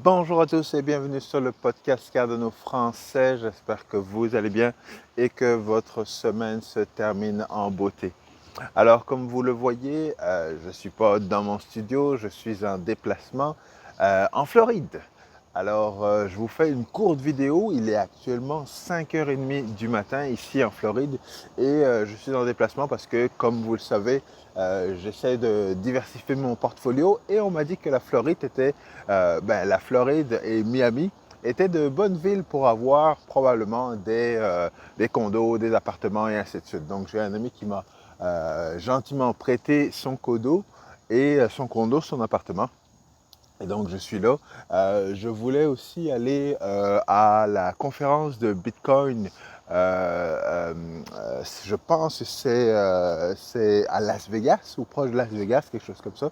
Bonjour à tous et bienvenue sur le podcast Cardano français. J'espère que vous allez bien et que votre semaine se termine en beauté. Alors, comme vous le voyez, je ne suis pas dans mon studio, je suis en déplacement en Floride. Alors, je vous fais une courte vidéo. Il est actuellement 5h30 du matin ici en Floride et je suis en déplacement parce que, comme vous le savez, j'essaie de diversifier mon portfolio et on m'a dit que la Floride et Miami étaient de bonnes villes pour avoir probablement des condos, des appartements et ainsi de suite. Donc, j'ai un ami qui m'a gentiment prêté son condo et son appartement. Et donc, je suis là. Je voulais aussi aller à la conférence de Bitcoin. Je pense que c'est à Las Vegas ou proche de Las Vegas, quelque chose comme ça.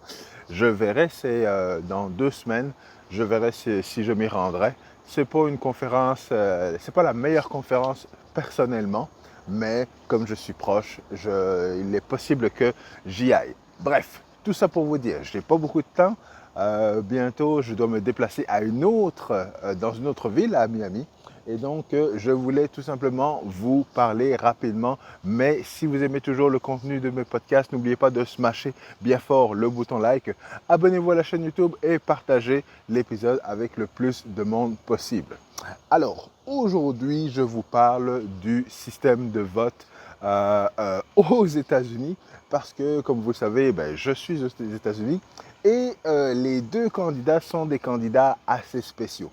Je verrai, c'est dans 2 semaines. Je verrai si je m'y rendrai. C'est pas une conférence, c'est pas la meilleure conférence personnellement, mais comme je suis proche, il est possible que j'y aille. Bref, tout ça pour vous dire, je n'ai pas beaucoup de temps. Bientôt, je dois me déplacer dans une autre ville, à Miami. Et donc, je voulais tout simplement vous parler rapidement. Mais si vous aimez toujours le contenu de mes podcasts, n'oubliez pas de smasher bien fort le bouton like. Abonnez-vous à la chaîne YouTube et partagez l'épisode avec le plus de monde possible. Alors, aujourd'hui, je vous parle du système de vote aux États-Unis parce que, comme vous le savez, je suis aux États-Unis et les deux candidats sont des candidats assez spéciaux.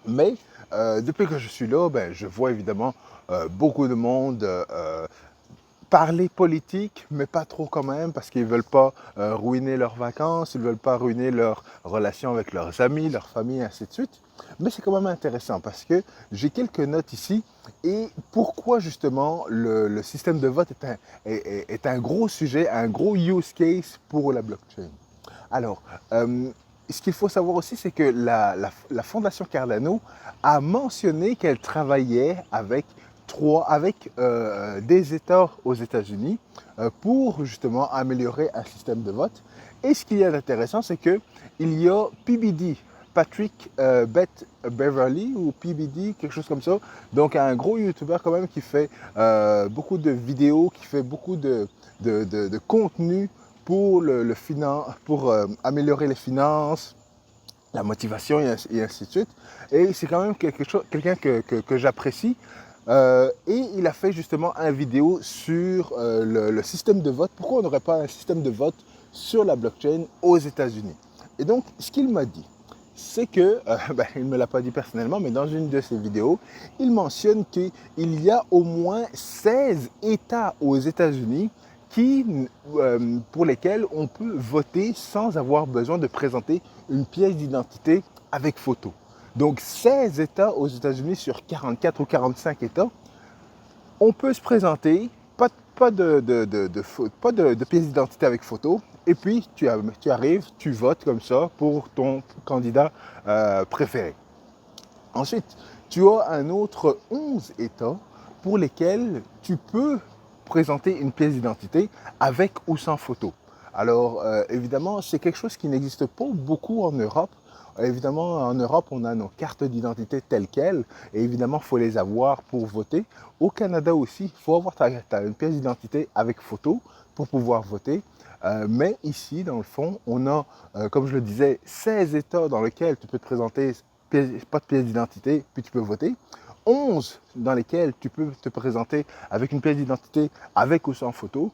Mais depuis que je suis là, je vois évidemment beaucoup de monde parler politique, mais pas trop quand même, parce qu'ils ne veulent pas ruiner leurs vacances, ils ne veulent pas ruiner leurs relations avec leurs amis, leur famille, et ainsi de suite. Mais c'est quand même intéressant parce que j'ai quelques notes ici et pourquoi justement le système de vote est un gros sujet, un gros use case pour la blockchain. Alors, ce qu'il faut savoir aussi, c'est que la Fondation Cardano a mentionné qu'elle travaillait avec des États aux États-Unis pour justement améliorer un système de vote. Et ce qu'il y a d'intéressant, c'est qu'il y a PBD, Patrick Beverly ou PBD, quelque chose comme ça. Donc un gros YouTuber quand même qui fait beaucoup de vidéos, qui fait beaucoup de contenu pour pour améliorer les finances, la motivation et ainsi de suite. Et c'est quand même quelqu'un que j'apprécie. Et il a fait justement une vidéo sur le système de vote. Pourquoi on n'aurait pas un système de vote sur la blockchain aux États-Unis? Et donc, ce qu'il m'a dit, c'est que, il ne me l'a pas dit personnellement, mais dans une de ses vidéos, il mentionne qu'il y a au moins 16 États aux États-Unis pour lesquels on peut voter sans avoir besoin de présenter une pièce d'identité avec photo. Donc 16 États aux États-Unis sur 44 ou 45 États, on peut se présenter, pas de pièce d'identité avec photo, et puis tu arrives, tu votes comme ça pour ton candidat préféré. Ensuite, tu as un autre 11 États pour lesquels tu peux présenter une pièce d'identité avec ou sans photo. Alors, évidemment, c'est quelque chose qui n'existe pas beaucoup en Europe. Évidemment, en Europe, on a nos cartes d'identité telles quelles, et évidemment, il faut les avoir pour voter. Au Canada aussi, il faut avoir une pièce d'identité avec photo pour pouvoir voter. Mais ici, dans le fond, on a, comme je le disais, 16 États dans lesquels tu peux te présenter pas de pièce d'identité, puis tu peux voter. 11 dans lesquels tu peux te présenter avec une pièce d'identité avec ou sans photo.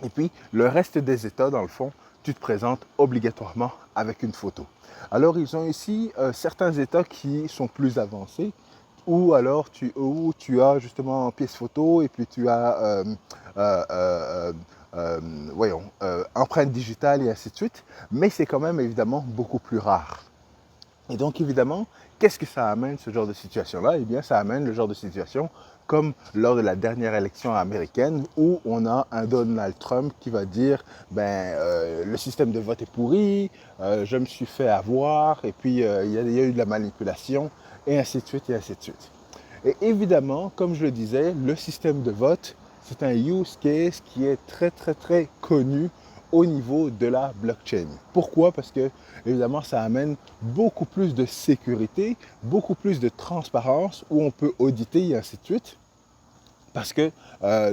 Et puis, le reste des États, dans le fond, tu te présentes obligatoirement avec une photo. Alors, ils ont ici certains États qui sont plus avancés, où tu as justement une pièce photo et puis tu as empreinte digitale et ainsi de suite. Mais c'est quand même évidemment beaucoup plus rare. Et donc, évidemment, qu'est-ce que ça amène, ce genre de situation-là? Eh bien, ça amène le genre de situation comme lors de la dernière élection américaine où on a un Donald Trump qui va dire le système de vote est pourri, je me suis fait avoir, et puis il y a eu de la manipulation, et ainsi de suite, et ainsi de suite. Et évidemment, comme je le disais, le système de vote, c'est un use case qui est très, très, très connu au niveau de la blockchain. Pourquoi? Parce que, évidemment, ça amène beaucoup plus de sécurité, beaucoup plus de transparence, où on peut auditer et ainsi de suite. Parce que,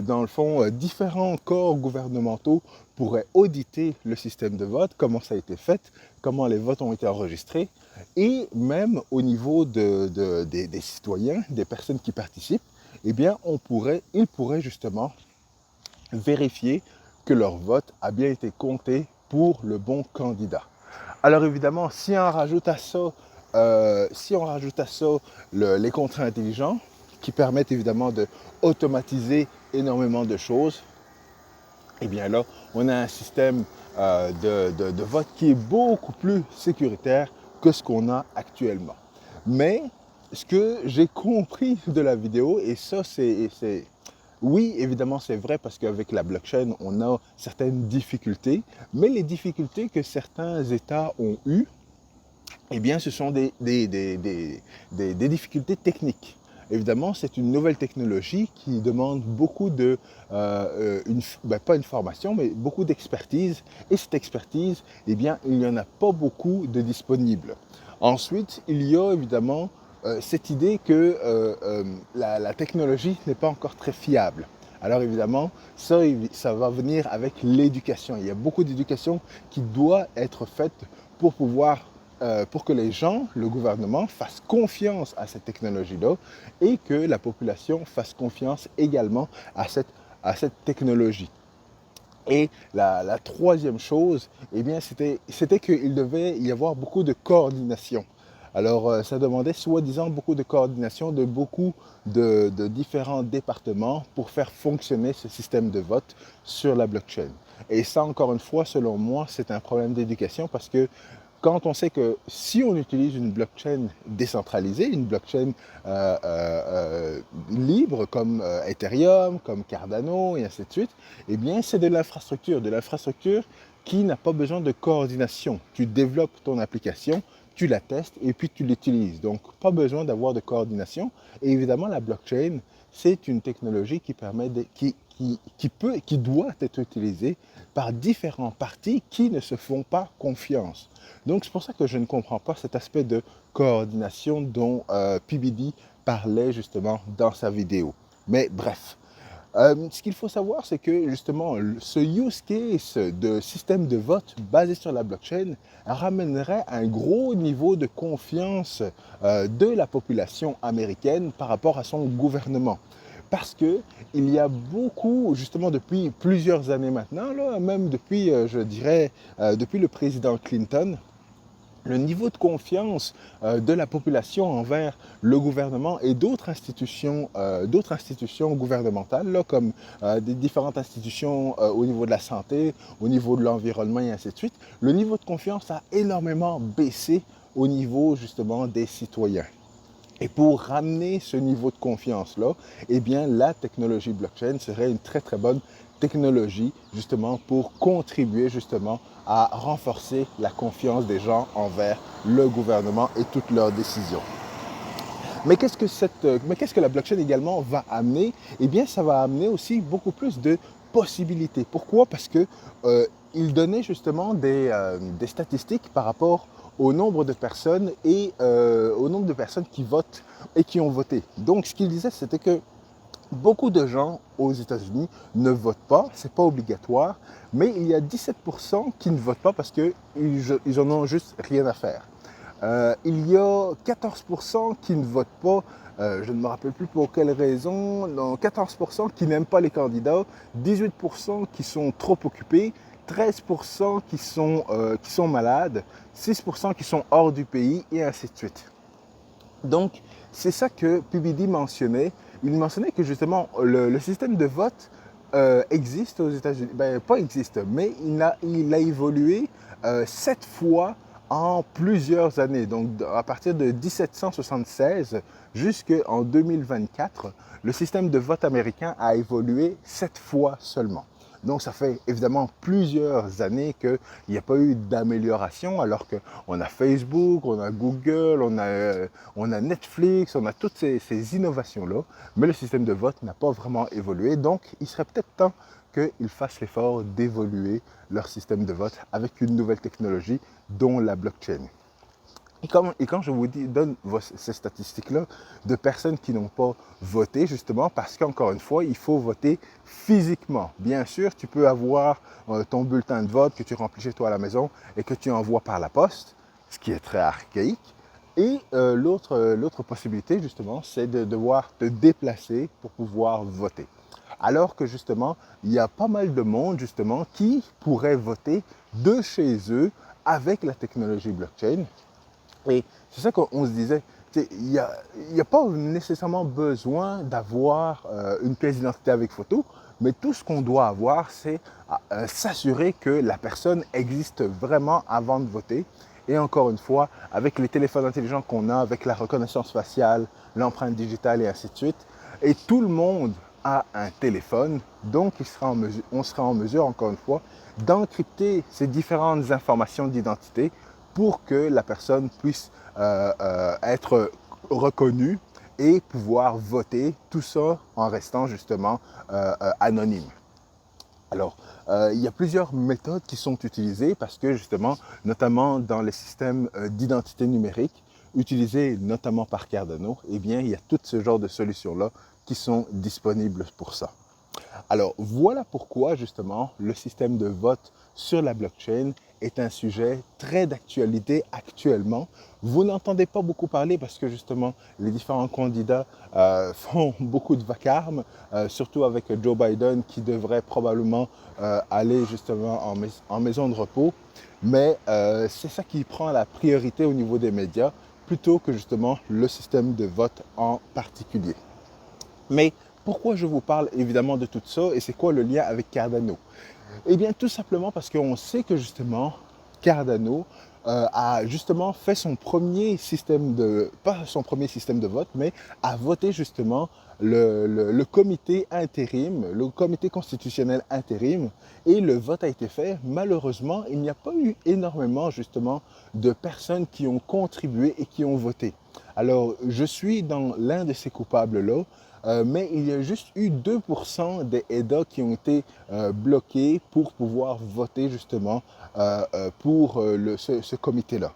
dans le fond, différents corps gouvernementaux pourraient auditer le système de vote, comment ça a été fait, comment les votes ont été enregistrés, et même au niveau des citoyens, des personnes qui participent, eh bien, ils pourraient justement vérifier que leur vote a bien été compté pour le bon candidat. Alors évidemment, si on rajoute à ça, les contrats intelligents, qui permettent évidemment de automatiser énormément de choses, et bien là, on a un système de vote qui est beaucoup plus sécuritaire que ce qu'on a actuellement. Mais ce que j'ai compris de la vidéo, et ça oui, évidemment c'est vrai parce qu'avec la blockchain, on a certaines difficultés, mais les difficultés que certains États ont eues, eh bien ce sont des difficultés techniques. Évidemment, c'est une nouvelle technologie qui demande beaucoup pas une formation, mais beaucoup d'expertise. Et cette expertise, eh bien, il n'y en a pas beaucoup de disponibles. Ensuite, il y a évidemment cette idée que la technologie n'est pas encore très fiable. Alors évidemment, ça va venir avec l'éducation. Il y a beaucoup d'éducation qui doit être faite pour que les gens, le gouvernement, fassent confiance à cette technologie-là et que la population fasse confiance également à cette technologie. Et la troisième chose, eh bien, c'était qu'il devait y avoir beaucoup de coordination. Alors, ça demandait soi-disant beaucoup de coordination de beaucoup de différents départements pour faire fonctionner ce système de vote sur la blockchain. Et ça, encore une fois, selon moi, c'est un problème d'éducation parce que quand on sait que si on utilise une blockchain décentralisée, une blockchain libre comme Ethereum, comme Cardano et ainsi de suite, eh bien c'est de l'infrastructure qui n'a pas besoin de coordination. Tu développes ton application, tu la testes et puis tu l'utilises. Donc pas besoin d'avoir de coordination. Et évidemment la blockchain, c'est une technologie qui doit être utilisée par différents partis qui ne se font pas confiance. Donc c'est pour ça que je ne comprends pas cet aspect de coordination dont PBD parlait justement dans sa vidéo. Mais bref, ce qu'il faut savoir, c'est que justement ce use case de système de vote basé sur la blockchain ramènerait un gros niveau de confiance de la population américaine par rapport à son gouvernement. Parce qu'il y a beaucoup, justement depuis plusieurs années maintenant, là, même depuis, je dirais, depuis le président Clinton, le niveau de confiance de la population envers le gouvernement et d'autres institutions gouvernementales, là, comme des différentes institutions au niveau de la santé, au niveau de l'environnement et ainsi de suite, le niveau de confiance a énormément baissé au niveau justement des citoyens. Et pour ramener ce niveau de confiance-là, eh bien, la technologie blockchain serait une très très bonne technologie justement pour contribuer justement à renforcer la confiance des gens envers le gouvernement et toutes leurs décisions. Mais qu'est-ce que la blockchain également va amener? Eh bien, ça va amener aussi beaucoup plus de possibilités. Pourquoi? Parce que il donnait justement des statistiques par rapport au nombre de personnes et au nombre de personnes qui votent et qui ont voté. Donc, ce qu'il disait, c'était que beaucoup de gens aux États-Unis ne votent pas, c'est pas obligatoire, mais il y a 17% qui ne votent pas parce qu'ils en ont juste rien à faire. Il y a 14% qui ne votent pas, je ne me rappelle plus pour quelle raison, non, 14% qui n'aiment pas les candidats, 18% qui sont trop occupés, 13% qui sont malades, 6% qui sont hors du pays et ainsi de suite. Donc, c'est ça que PBD mentionnait. Il mentionnait que justement, le système de vote existe aux États-Unis. Ben, pas existe, mais il a évolué 7 fois en plusieurs années. Donc, à partir de 1776 jusqu'en 2024, le système de vote américain a évolué 7 fois seulement. Donc, ça fait évidemment plusieurs années qu'il n'y a pas eu d'amélioration, alors qu'on a Facebook, on a Google, on a Netflix, on a toutes ces innovations-là, mais le système de vote n'a pas vraiment évolué. Donc, il serait peut-être temps qu'ils fassent l'effort d'évoluer leur système de vote avec une nouvelle technologie, dont la blockchain. Et quand je vous donne ces statistiques-là de personnes qui n'ont pas voté, justement, parce qu'encore une fois, il faut voter physiquement. Bien sûr, tu peux avoir ton bulletin de vote que tu remplis chez toi à la maison et que tu envoies par la poste, ce qui est très archaïque. Et l'autre possibilité, justement, c'est de devoir te déplacer pour pouvoir voter. Alors que, justement, il y a pas mal de monde, justement, qui pourrait voter de chez eux avec la technologie blockchain. Et c'est ça qu'on se disait, il n'y a pas nécessairement besoin d'avoir une pièce d'identité avec photo, mais tout ce qu'on doit avoir, c'est s'assurer que la personne existe vraiment avant de voter. Et encore une fois, avec les téléphones intelligents qu'on a, avec la reconnaissance faciale, l'empreinte digitale et ainsi de suite, et tout le monde a un téléphone, donc on sera en mesure, encore une fois, d'encrypter ces différentes informations d'identité pour que la personne puisse être reconnue et pouvoir voter, tout ça en restant justement anonyme. Alors, il y a plusieurs méthodes qui sont utilisées parce que justement, notamment dans les systèmes d'identité numérique, utilisés notamment par Cardano, eh bien, il y a tout ce genre de solutions-là qui sont disponibles pour ça. Alors, voilà pourquoi justement le système de vote sur la blockchain est un sujet très d'actualité actuellement. Vous n'entendez pas beaucoup parler parce que justement les différents candidats font beaucoup de vacarme, surtout avec Joe Biden qui devrait probablement aller justement en maison de repos. Mais c'est ça qui prend la priorité au niveau des médias plutôt que justement le système de vote en particulier. Mais pourquoi je vous parle évidemment de tout ça et c'est quoi le lien avec Cardano? Eh bien, tout simplement parce qu'on sait que justement, Cardano a justement fait son premier système de, pas son premier système de vote, mais a voté justement le comité intérim, le comité constitutionnel intérim, et le vote a été fait. Malheureusement, il n'y a pas eu énormément justement de personnes qui ont contribué et qui ont voté. Alors, je suis dans l'un de ces coupables-là, mais il y a juste eu 2% des EDA qui ont été bloqués pour pouvoir voter justement pour ce comité-là.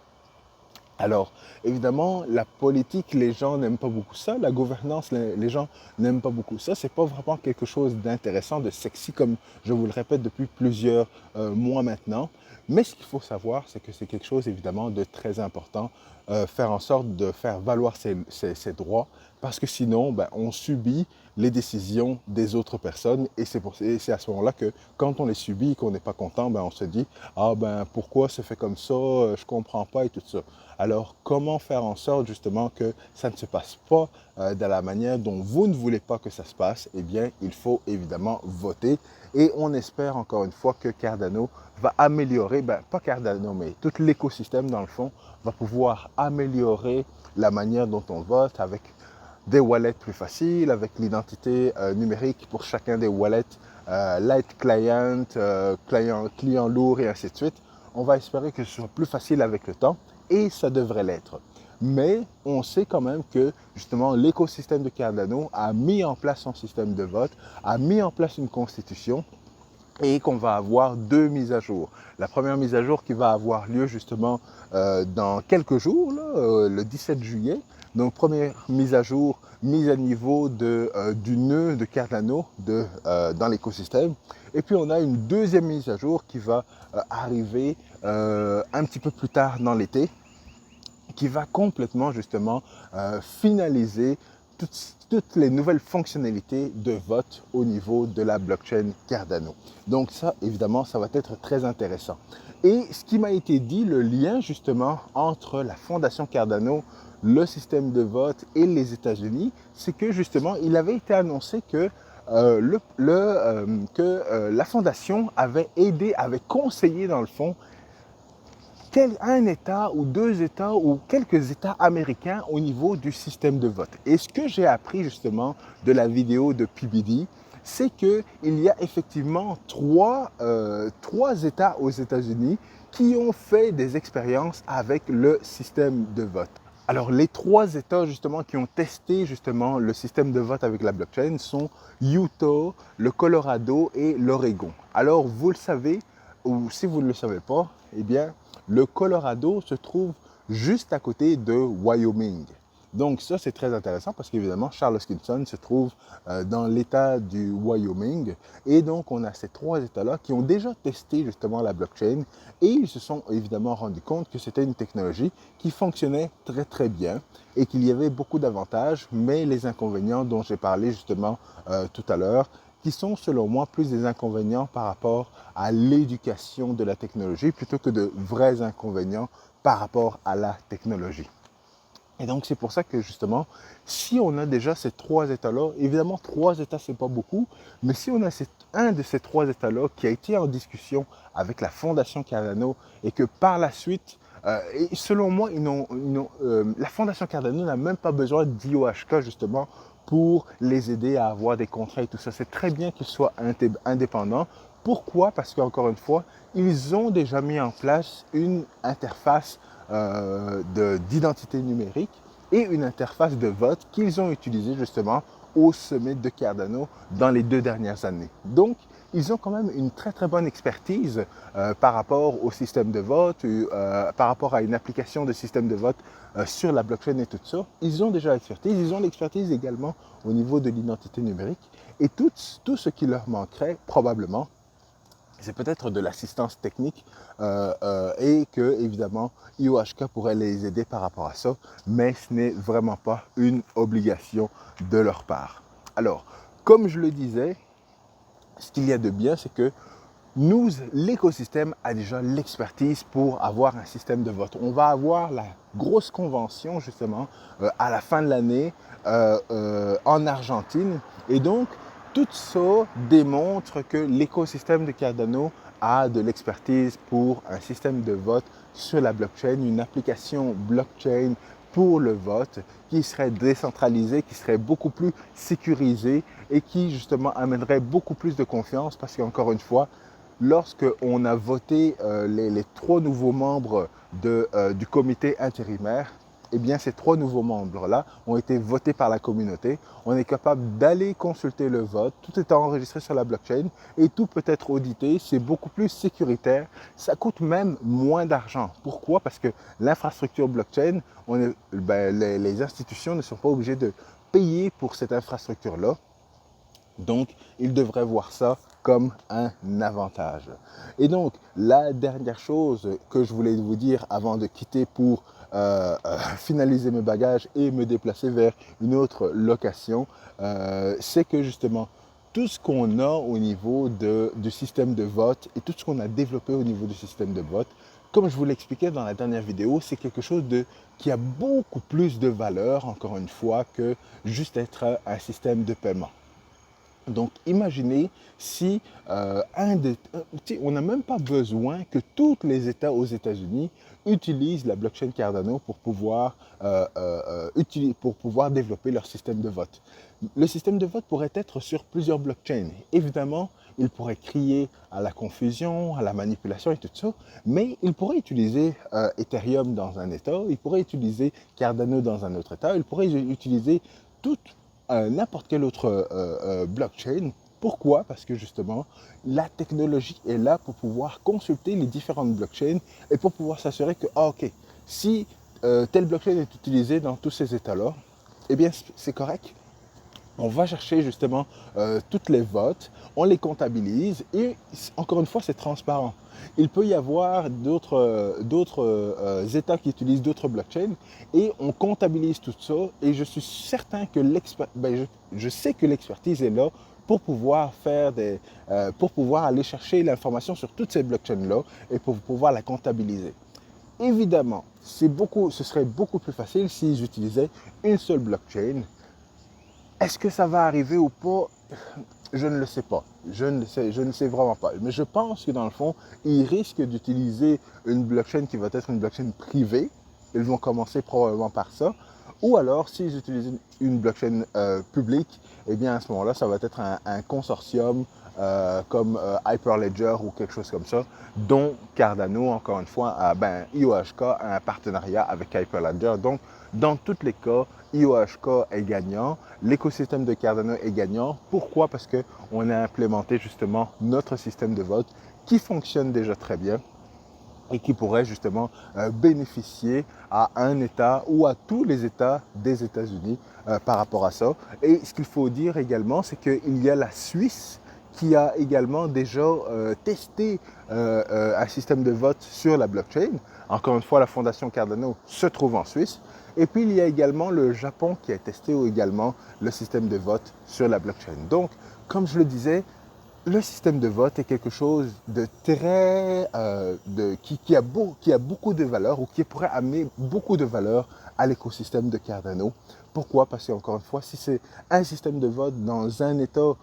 Alors, évidemment, la politique, les gens n'aiment pas beaucoup ça. La gouvernance, les gens n'aiment pas beaucoup ça. C'est pas vraiment quelque chose d'intéressant, de sexy, comme je vous le répète depuis plusieurs mois maintenant. Mais ce qu'il faut savoir, c'est que c'est quelque chose, évidemment, de très important. Faire en sorte de faire valoir ses droits, parce que sinon, on subit les décisions des autres personnes. Et c'est à ce moment-là que, quand on les subit et qu'on n'est pas content, on se dit « Ah, pourquoi c'est fait comme ça? Je comprends pas » et tout ça. Alors, comment faire en sorte justement que ça ne se passe pas de la manière dont vous ne voulez pas que ça se passe? Eh bien, il faut évidemment voter et on espère encore une fois que Cardano va améliorer, pas Cardano, mais tout l'écosystème dans le fond, va pouvoir améliorer la manière dont on vote avec des wallets plus faciles, avec l'identité numérique pour chacun des wallets, light client, client lourd et ainsi de suite. On va espérer que ce soit plus facile avec le temps. Et ça devrait l'être. Mais on sait quand même que justement l'écosystème de Cardano a mis en place son système de vote, a mis en place une constitution et qu'on va avoir 2 mises à jour. La première mise à jour qui va avoir lieu justement dans quelques jours, là, le 17 juillet. Donc première mise à jour, mise à niveau du nœud de Cardano dans l'écosystème. Et puis on a une deuxième mise à jour qui va arriver un petit peu plus tard dans l'été, qui va complètement justement finaliser toutes les nouvelles fonctionnalités de vote au niveau de la blockchain Cardano. Donc ça, évidemment, ça va être très intéressant. Et ce qui m'a été dit, le lien justement entre la fondation Cardano, le système de vote et les États-Unis, c'est que justement, il avait été annoncé que la fondation avait aidé, avait conseillé dans le fond un État ou 2 États ou quelques États américains au niveau du système de vote. Et ce que j'ai appris justement de la vidéo de PBD, c'est qu'il y a effectivement trois États aux États-Unis qui ont fait des expériences avec le système de vote. Alors, les trois États justement qui ont testé justement le système de vote avec la blockchain sont Utah, le Colorado et l'Oregon. Alors, vous le savez, ou si vous ne le savez pas, eh bien, le Colorado se trouve juste à côté de Wyoming. Donc ça, c'est très intéressant parce qu'évidemment, Charles Hoskinson se trouve dans l'État du Wyoming. Et donc, on a ces trois États-là qui ont déjà testé justement la blockchain et ils se sont évidemment rendus compte que c'était une technologie qui fonctionnait très très bien et qu'il y avait beaucoup d'avantages, mais les inconvénients dont j'ai parlé justement tout à l'heure, qui sont selon moi plus des inconvénients par rapport à l'éducation de la technologie plutôt que de vrais inconvénients par rapport à la technologie. Et donc, c'est pour ça que justement, si on a déjà ces trois états-là, évidemment, trois états, c'est pas beaucoup, mais si on a un de ces trois états-là qui a été en discussion avec la Fondation Cardano et que par la suite, et selon moi, la Fondation Cardano n'a même pas besoin d'IOHK justement pour les aider à avoir des contrats et tout ça. C'est très bien qu'ils soient indépendants. Pourquoi? Parce qu'encore une fois, ils ont déjà mis en place une interface d'identité numérique et une interface de vote qu'ils ont utilisée justement au sommet de Cardano dans les 2 dernières années. Donc, ils ont quand même une très très bonne expertise par rapport au système de vote, par rapport à une application de système de vote sur la blockchain et tout ça. Ils ont déjà l'expertise, ils ont l'expertise également au niveau de l'identité numérique et tout ce qui leur manquerait probablement, c'est peut-être de l'assistance technique et que, évidemment, IOHK pourrait les aider par rapport à ça, mais ce n'est vraiment pas une obligation de leur part. Alors, comme je le disais, ce qu'il y a de bien, c'est que l'écosystème a déjà l'expertise pour avoir un système de vote. On va avoir la grosse convention, justement, à la fin de l'année en Argentine. Et donc, tout ça démontre que l'écosystème de Cardano a de l'expertise pour un système de vote sur la blockchain, une application blockchain pour le vote qui serait décentralisée, qui serait beaucoup plus sécurisée et qui justement amènerait beaucoup plus de confiance parce qu'encore une fois, lorsqu'on a voté les 3 nouveaux membres du comité intérimaire, eh bien, ces 3 nouveaux membres-là ont été votés par la communauté. On est capable d'aller consulter le vote, tout est enregistré sur la blockchain et tout peut être audité. C'est beaucoup plus sécuritaire. Ça coûte même moins d'argent. Pourquoi? Parce que l'infrastructure blockchain, les institutions ne sont pas obligées de payer pour cette infrastructure-là. Donc, ils devraient voir ça comme un avantage. Et donc, la dernière chose que je voulais vous dire avant de quitter pour finaliser mes bagages et me déplacer vers une autre location, c'est que justement, tout ce qu'on a au niveau du système de vote et tout ce qu'on a développé au niveau du système de vote, comme je vous l'expliquais dans la dernière vidéo, c'est quelque chose qui a beaucoup plus de valeur, encore une fois, que juste être un système de paiement. Donc, imaginez si on n'a même pas besoin que tous les États aux États-Unis utilisent la blockchain Cardano pour pouvoir développer leur système de vote. Le système de vote pourrait être sur plusieurs blockchains. Évidemment, il pourrait crier à la confusion, à la manipulation et tout ça, mais il pourrait utiliser Ethereum dans un État, il pourrait utiliser Cardano dans un autre État, il pourrait utiliser n'importe quelle autre blockchain. Pourquoi? Parce que justement, la technologie est là pour pouvoir consulter les différentes blockchains et pour pouvoir s'assurer que, ok, si telle blockchain est utilisée dans tous ces états-là, eh bien, c'est correct. On va chercher justement toutes les votes, on les comptabilise et encore une fois, c'est transparent. Il peut y avoir d'autres États qui utilisent d'autres blockchains et on comptabilise tout ça et je suis certain que je sais que l'expertise est là pour pouvoir pour pouvoir aller chercher l'information sur toutes ces blockchains-là et pour pouvoir la comptabiliser. Évidemment, ce serait beaucoup plus facile s'ils utilisaient une seule blockchain. Est-ce que ça va arriver ou pas? Je ne le sais pas. Je ne sais vraiment pas. Mais je pense que dans le fond, ils risquent d'utiliser une blockchain qui va être une blockchain privée. Ils vont commencer probablement par ça. Ou alors, s'ils utilisent une blockchain publique, eh bien à ce moment-là, ça va être un consortium comme Hyperledger ou quelque chose comme ça, dont Cardano, encore une fois, IOHK a un partenariat avec Hyperledger. Donc, dans tous les cas, IOHK est gagnant, l'écosystème de Cardano est gagnant. Pourquoi? Parce qu'on a implémenté justement notre système de vote qui fonctionne déjà très bien et qui pourrait justement bénéficier à un État ou à tous les États des États-Unis par rapport à ça. Et ce qu'il faut dire également, c'est qu'il y a la Suisse qui a également déjà testé un système de vote sur la blockchain. Encore une fois, la fondation Cardano se trouve en Suisse. Et puis, il y a également le Japon qui a testé également le système de vote sur la blockchain. Donc, comme je le disais, le système de vote est quelque chose de très, qui a beaucoup de valeur ou qui pourrait amener beaucoup de valeur à l'écosystème de Cardano. Pourquoi? Parce qu'encore une fois, si c'est un système de vote dans un État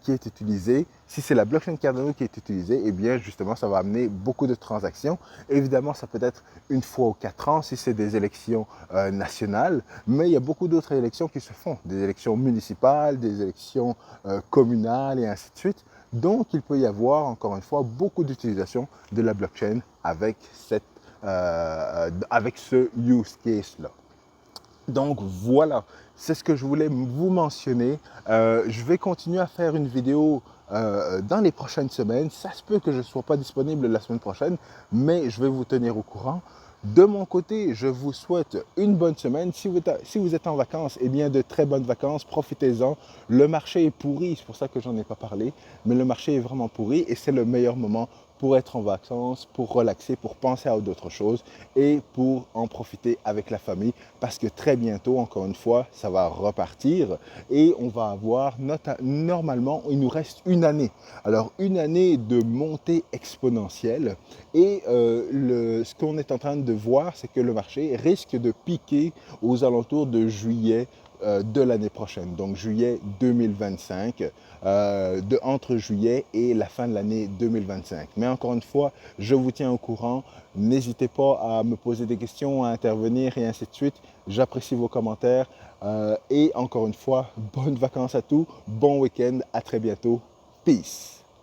qui est utilisé, si c'est la blockchain Cardano qui est utilisée, eh bien justement, ça va amener beaucoup de transactions. Évidemment, ça peut être une fois aux 4 ans si c'est des élections nationales, mais il y a beaucoup d'autres élections qui se font, des élections municipales, des élections communales et ainsi de suite. Donc, il peut y avoir, encore une fois, beaucoup d'utilisation de la blockchain avec ce use case-là. Donc, voilà, c'est ce que je voulais vous mentionner. Je vais continuer à faire une vidéo dans les prochaines semaines. Ça se peut que je ne sois pas disponible la semaine prochaine, mais je vais vous tenir au courant. De mon côté, je vous souhaite une bonne semaine. Si vous êtes en vacances, eh bien de très bonnes vacances, profitez-en. Le marché est pourri, c'est pour ça que j'en ai pas parlé, mais le marché est vraiment pourri et c'est le meilleur moment pour être en vacances, pour relaxer, pour penser à d'autres choses et pour en profiter avec la famille parce que très bientôt, encore une fois, ça va repartir et on va avoir, normalement, il nous reste une année. Alors, une année de montée exponentielle et ce qu'on est en train de voir, c'est que le marché risque de piquer aux alentours de juillet de l'année prochaine, donc juillet 2025, entre juillet et la fin de l'année 2025. Mais encore une fois, je vous tiens au courant. N'hésitez pas à me poser des questions, à intervenir et ainsi de suite. J'apprécie vos commentaires. Et encore une fois, bonnes vacances à tous, bon week-end, à très bientôt. Peace.